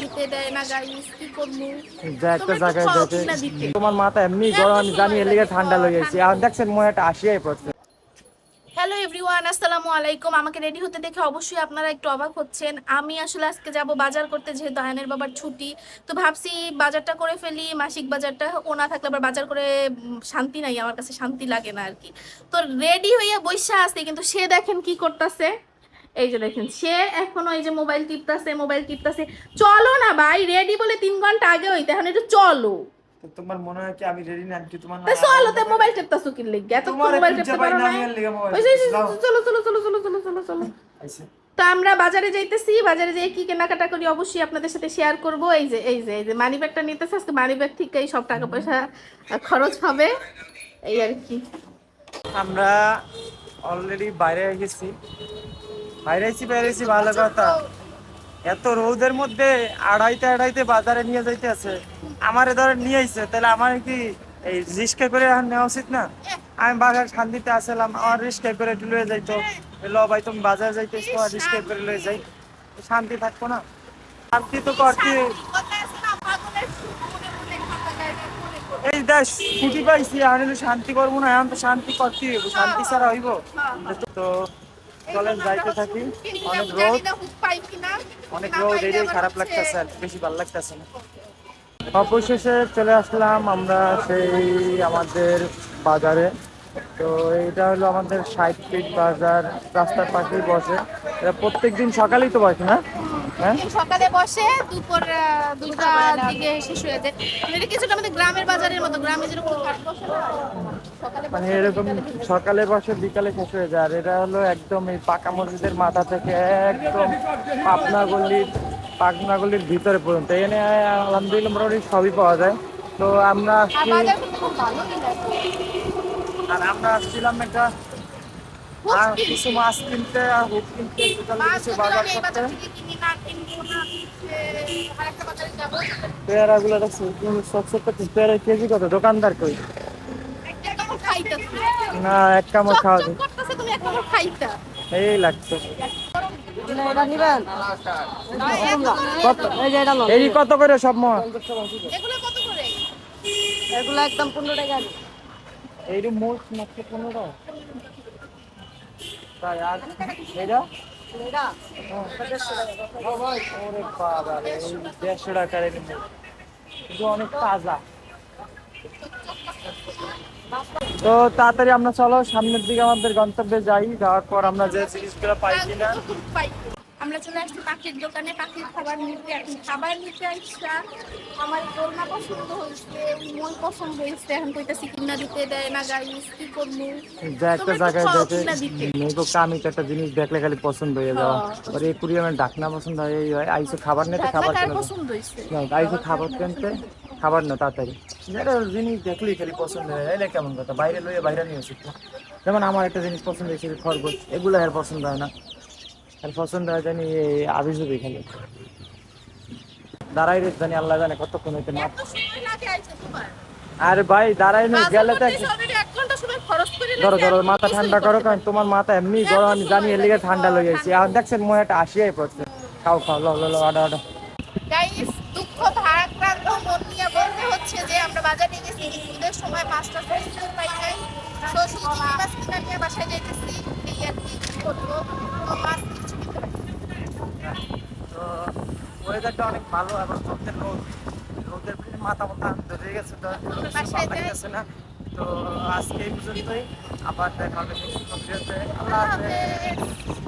দিতে দেয় না গাইস, কি করবো? যা একটা তোমরা একটু জায়গায় খাও দেখে কিনা দিতে। তোমার মাথা এমনি এত গরম, আমি জানি সময় এর লিগে লাগে ঠান্ডা লেগে গেছে। ঠান্ডা। আর দেখছেন মনে একটা আসিয়াই পড়ছে। হ্যালো এভরিওয়ান, আসসালামু আলাইকুম। আমাকে রেডি হতে দেখে অবশ্যই আপনারা একটু অবাক হচ্ছেন। আমি আসলে আজকে যাব বাজার করতে, যেহেতু আয়নের বাবার ছুটি। তো ভাবছি বাজারটা করে ফেলি, মাসিক বাজারটা। ও না থাকলে আবার বাজার করে শান্তি নাই, আমার কাছে শান্তি লাগে না আর কি। তো রেডি হইয়া বইসা আছে, কিন্তু সে দেখেন কি করতেছে। এই যে দেখেন, সে এখনো এই যে মোবাইল টিপতাছে, মোবাইল টিপতাছে। চলো না ভাই, রেডি বলে 3 ঘন্টা আগে হইতে, এখন একটু চলো। তো তোমার মনে হয় কি আমি রেডি না, কি তোমার না তা আগে চলো, তো হবে? মোবাইল টিপতাছো কি লিগা? এতক্ষণ তোমার মোবাইল খুঁজে টিপতে পাই পারো না, না? আমি এর লিগে মোবাইল ওই যে টিপতেছি। দাও চলো চলো চলো চলো চলো চলো চলো। আইছে। তো আমরা বাজারে যাইতেছি, বাজারে যেয়ে কি কেনাকাটা করি অবশ্যই আপনাদের সাথে শেয়ার করব। এই যে মানি ব্যাগটা নিতেছে, আজকে মানি ব্যাগ থেকেই সব টাকা পয়সা খরচ হবে, এই আর কি। আমরা অলরেডি বাইরে গেছি, বাইরে আইছি ভালো প্রচন্ড। কথা। এত রোদের মধ্যে আড়াইতে আড়াইতে বাজারে নিয়ে যাইতে আছে। আমারে ধরে নিয়ে আইছে, তাহলে আমার কি এই রিস্কা করে এখন নেওয়া উচিত না? আমি বাজার শান্তিতে আসলাম, আমার রিস্কা করে একটু লয়ে যাইতো। ল ভাই তুমি বাজার যাইতেছ, তোমার রিস্কা করে লয়ে যাই, শান্তি থাকবো না? শান্তি তো করতে। এই দেশ ছুটি পাইছি, আমি তো শান্তি করবো না? এখন তো শান্তি করতে হইব, শান্তি ছাড়া হইব? তো চলেন যাইতে থাকি। অনেক রোদ, অনেক রোদ, এটাই খারাপ লাগতেছে, আর বেশি ভালো লাগতেছে না। অবশেষে চলে আসলাম আমরা সেই আমাদের বাজারে। তো এটা হলো আমাদের 60 ফিট বাজার, রাস্তার পাশেই বসে। এটা প্রত্যেকদিন সকালেই তো বসে না? হ্যাঁ, সকালে বসে, দুপুর 2টার দিকে শেষ হয়ে যায়। মানে এটা কিছুটা আমাদের গ্রামের বাজারের মতো, গ্রামে যেরকম হাট বসে না, সকালে মানে বসে এরকম বিকালে শেষ হয়। সকালে বসে বিকালে শেষ হয়ে যায়। আর এটা হলো একদম এই পাকা মসজিদের মাথা থেকে একদম পাবনা গলির ভিতরে পর্যন্ত। এখানে আলহামদুলিল্লাহ মোটামুটি সবই পাওয়া যায়। তো আমরা আর আসছি, বাজার কিন্তু খুব ভালো কিনা। আর আমরা আসছিলাম একটা আর কিছু মাছ কিনতে আর হুট কিনতে, টোটালি মাছ কিছু যদি বাজার আমি এই করতে। বাজার থেকে কিনি, না কিনবো না, আরেকটা বাজারে যাবো। পেয়ারা গুলো দেখছি সব সব পেয়ারা কেজি কত? দোকানদার কই? একটা কামড় খাইতাছি। না, এক কামড় চক খাওয়া চক যায় করতেছে, তুমি এক কামড় খাইতা। এই লাগতো। এটা নিবেন? কত এই যে এটা লন। এই কত করে সব মাছ? এগুলো কত করে? এগুলো একদম 15 টাকা। এই মোট মাত্র 15 টাকা। তাই আর এইটা? এটা ওরে বাবা রে, এই 150 টাকার এই মোট, কিন্তু অনেক তাজা। তো তাড়াতাড়ি আমরা চলো সামনের দিকে আমাদের গন্তব্যে যাই। যাওয়ার পর আমরা যে জিনিসগুলো পাই কিনা। আমরা চলে আসছি পাখির দোকানে, পাখির খাবার নিতে। এখন খাবার নিতে আসা আমার দোলনা পছন্দ হয়েছে, মন পছন্দ হয়েছে। এখন কইতাছি কিনা দিতে দেয় না গাইস, কি করবো? যা একটা তোমরা একটু জায়গায় খাও দেখে কিনা দিতে। মেয়েকে কামিতে একটা জিনিস দেখলে খালি পছন্দ হয়ে যাওয়া। আর এই কুরিয়ানের ডাকনা পছন্দ হয়, এই হয় আইসো খাবার নিতে, ঢাকনা খাবার কার কেনা পছন্দ হয়েছে? আইসো খাবার কিনতে, খাবার না তাড়াতাড়ি। যেটা জিনিস দেখলেই খালি পছন্দ হয়ে যায়, এটা কেমন কথা? বাইরে লইয়ে বাইরে নিয়ে আসি। যেমন আমার একটা জিনিস পছন্দ হয়েছে খরগোশ, এগুলো আর পছন্দ হয় না। আর পছন্দ হয় জানি এই আবিজুবি খালি দাঁড়াই রে, জানি আল্লাহ জানে কতক্ষণ হইতে না। এত সময় লাগে আইছে তোমার? আরে ভাই দাঁড়াই নেই বাজার গেলে তো করতে already 1 ঘন্টা সময় খরচ করে ধরো লেছি, ধরো এখন মাথা কিছুই ঠান্ডা করো, করতে কারণ পারি না। তোমার মাথা এমনি এত গরম, আমি জানি সময় এর লিগে লাগে, ঠান্ডা লেগে গেছে। ঠান্ডা। আর দেখছেন মনে একটা আসিয়াই পড়ছে। খাও খাও, লো লো লো, আডা আডা। গাইস, দুঃখ ভারাক্রান্ত মন নিয়ে বলতে হচ্ছে যে আমরা বাজারে গেছি, কিন্তু ঈদের সময় মাছটা সবজি পাই নাই। তো শুধু চিংড়ি মাছ কিনে নিয়ে বাসায় যাইতেছি, এই আর কি। কি করবো, কোনো মাছ কিছু কিনতে পারছি না। তো ওয়েদারটা অনেক ভালো, আবার রোদের রোদের মাথা মাথা ধরে গেছে, তো আমরা ভালো বাসায় যাই। লাগতেছে না। তো আজকে এই পর্যন্তই, আবার দেখা হবে নেক্সট ভিডিওতে। আল্লাহ আল্লাহ হাফেজ। হাফেজ।